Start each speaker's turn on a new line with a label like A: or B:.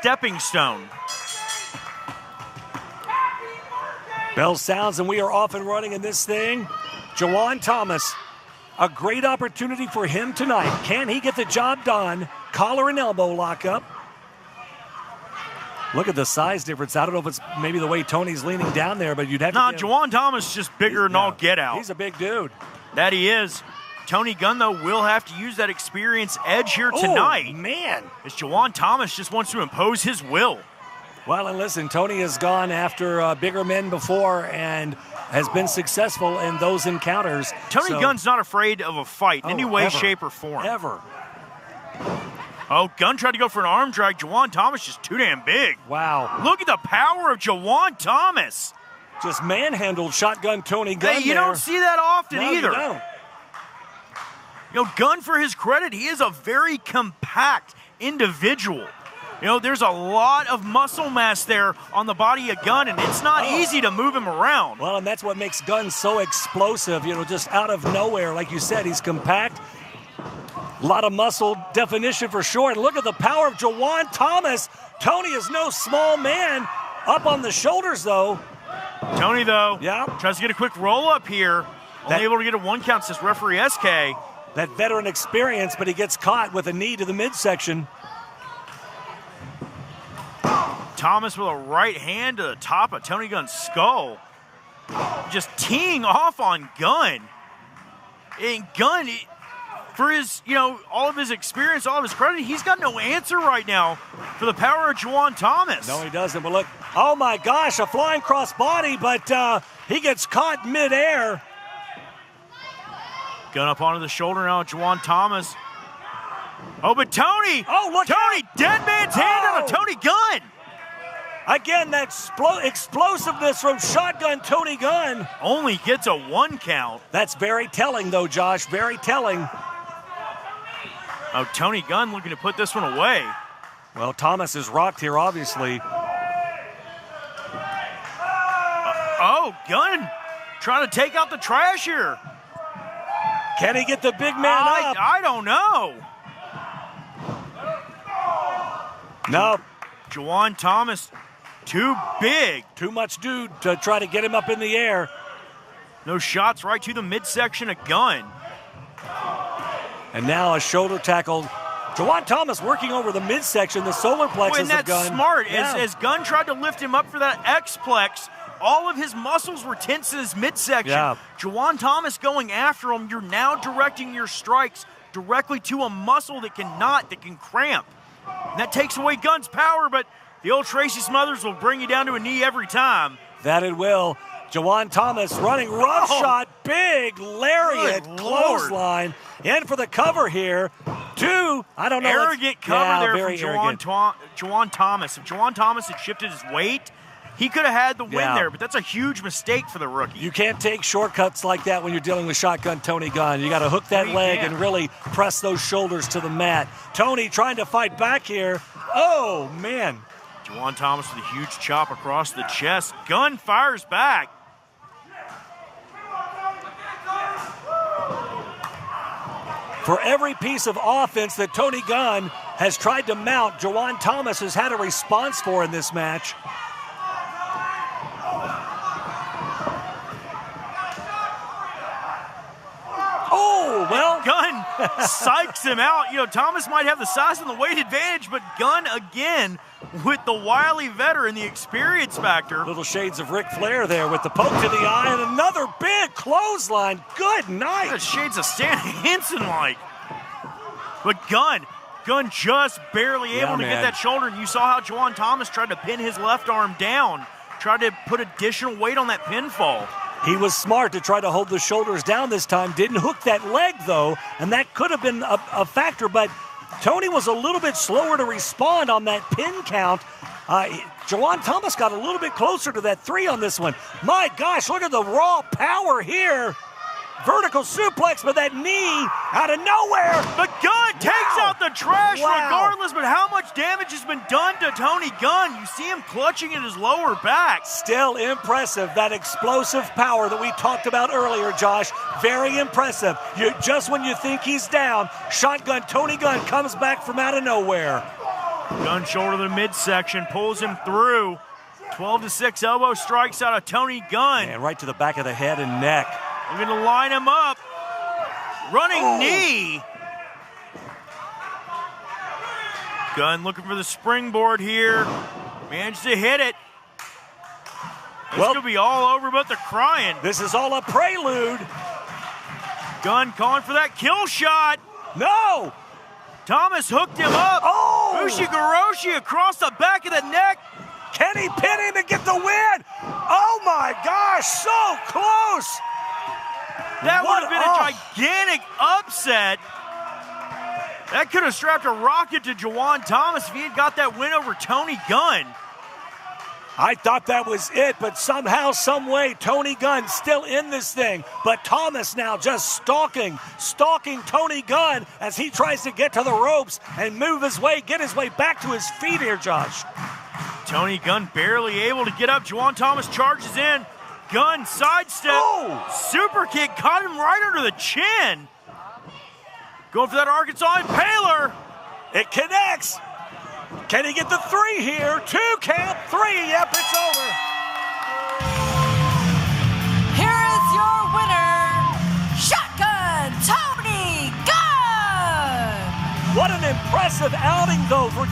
A: stepping stone.
B: Bell sounds and we are off and running in this thing. Juwan Thomas, a great opportunity for him tonight. Can he get the job done? Collar and elbow lockup. Look at the size difference. I don't know if it's maybe the way Tony's leaning down there, but you'd have to.
A: Juwan Thomas is just bigger than all get out.
B: He's a big dude.
A: That he is. Tony Gunn, though, will have to use that experience edge here tonight.
B: Oh, man.
A: As Juwan Thomas just wants to impose his will.
B: Well, and listen, Tony has gone after bigger men before and has been successful in those encounters.
A: Tony Gunn's not afraid of a fight in any way, shape, or form.
B: Ever.
A: Oh, Gunn tried to go for an arm drag. Juwan Thomas just too damn big.
B: Wow.
A: Look at the power of Juwan Thomas.
B: Just manhandled shotgun Tony Gunn.
A: Hey, you don't see that often either.
B: You don't.
A: You know, Gunn, for his credit, he is a very compact individual. You know, there's a lot of muscle mass there on the body of Gunn, and it's not easy to move him around.
B: Well, and that's what makes Gunn so explosive, you know, just out of nowhere. Like you said, he's compact. A lot of muscle definition for sure. And look at the power of Juwan Thomas. Tony is no small man. Up on the shoulders, though.
A: Tony, though,
B: yeah,
A: tries to get a quick roll-up here. Only able to get a one count, says referee SK.
B: That veteran experience, but he gets caught with a knee to the midsection.
A: Thomas with a right hand to the top of Tony Gunn's skull. Just teeing off on Gunn. And Gunn, for his, you know, all of his experience, all of his credit, he's got no answer right now for the power of Juwan Thomas.
B: No, he doesn't. But look, oh my gosh, a flying cross body, but he gets caught midair.
A: Gunn up onto the shoulder now, Juwan Thomas. Oh, but Tony!
B: Oh, look!
A: Tony, dead man's hand on Tony Gunn!
B: Again, that explosiveness from shotgun Tony Gunn.
A: Only gets a one count.
B: That's very telling, though, Josh. Very telling.
A: Oh, Tony Gunn looking to put this one away.
B: Well, Thomas is rocked here, obviously.
A: Gunn trying to take out the trash here.
B: Can he get the big man up?
A: I don't know.
B: No.
A: Juwan Thomas, too big.
B: Too much dude to try to get him up in the air.
A: No shots right to the midsection of Gunn.
B: And now a shoulder tackle. Juwan Thomas working over the midsection, the solar plexus of Gunn.
A: And that's smart.
B: Yeah.
A: As Gunn tried to lift him up for that X-plex, all of his muscles were tense in his midsection.
B: Yeah.
A: Juwan Thomas going after him. You're now directing your strikes directly to a muscle that can cramp. And that takes away Gunn's power, but the old Tracy Smothers will bring you down to a knee every time.
B: That it will. Juwan Thomas running rough shot, big lariat, clothesline. In for the cover here. Two, I don't know.
A: Arrogant cover there from
B: Juwan
A: Thomas. If Juwan Thomas had shifted his weight, he could have had the win there, but that's a huge mistake for the rookie.
B: You can't take shortcuts like that when you're dealing with shotgun Tony Gunn. You got to hook that leg and really press those shoulders to the mat. Tony trying to fight back here. Oh, man.
A: Juwan Thomas with a huge chop across the chest. Gunn fires back.
B: For every piece of offense that Tony Gunn has tried to mount, Juwan Thomas has had a response for in this match. Oh, well.
A: Gunn psychs him out. You know, Thomas might have the size and the weight advantage, but Gunn again with the wily veteran, the experience factor.
B: Little shades of Ric Flair there with the poke to the eye and another big clothesline. Good night.
A: The shades of Stan Hansen-like. But Gunn just barely able to get that shoulder. And you saw how Juwan Thomas tried to pin his left arm down, tried to put additional weight on that pinfall.
B: He was smart to try to hold the shoulders down this time. Didn't hook that leg, though, and that could have been a factor. But Tony was a little bit slower to respond on that pin count. Juwan Thomas got a little bit closer to that 3 on this one. My gosh, look at the raw power here. Vertical suplex, but that knee out of nowhere.
A: But Gunn takes out the trash regardless, but how much damage has been done to Tony Gunn? You see him clutching at his lower back.
B: Still impressive, that explosive power that we talked about earlier, Josh. Very impressive. Just when you think he's down, shotgun Tony Gunn comes back from out of nowhere.
A: Gunn shoulder to the midsection, pulls him through. 12-6 elbow strikes out of Tony Gunn.
B: And right to the back of the head and neck.
A: We're going to line him up. Running knee. Gunn looking for the springboard here. Managed to hit it. This could be all over, but they're crying.
B: This is all a prelude.
A: Gunn calling for that kill shot.
B: No!
A: Thomas hooked him up.
B: Oh!
A: Ushigoroshi across the back of the neck.
B: Can he pin him and get the win? Oh my gosh, so close!
A: That would have been a gigantic upset. That could have strapped a rocket to Juwan Thomas if he had got that win over Tony Gunn.
B: I thought that was it, but somehow, some way, Tony Gunn still in this thing. But Thomas now just stalking Tony Gunn as he tries to get to the ropes and get his way back to his feet here, Josh.
A: Tony Gunn barely able to get up. Juwan Thomas charges in. Gunn sidestep.
B: Oh!
A: Super kick caught him right under the chin. Going for that Arkansas Impaler.
B: It connects. Can he get the 3 here? 2 count, 3. Yep, it's over.
C: Here is your winner, Shotgun Tony Gunn.
B: What an impressive outing, though, for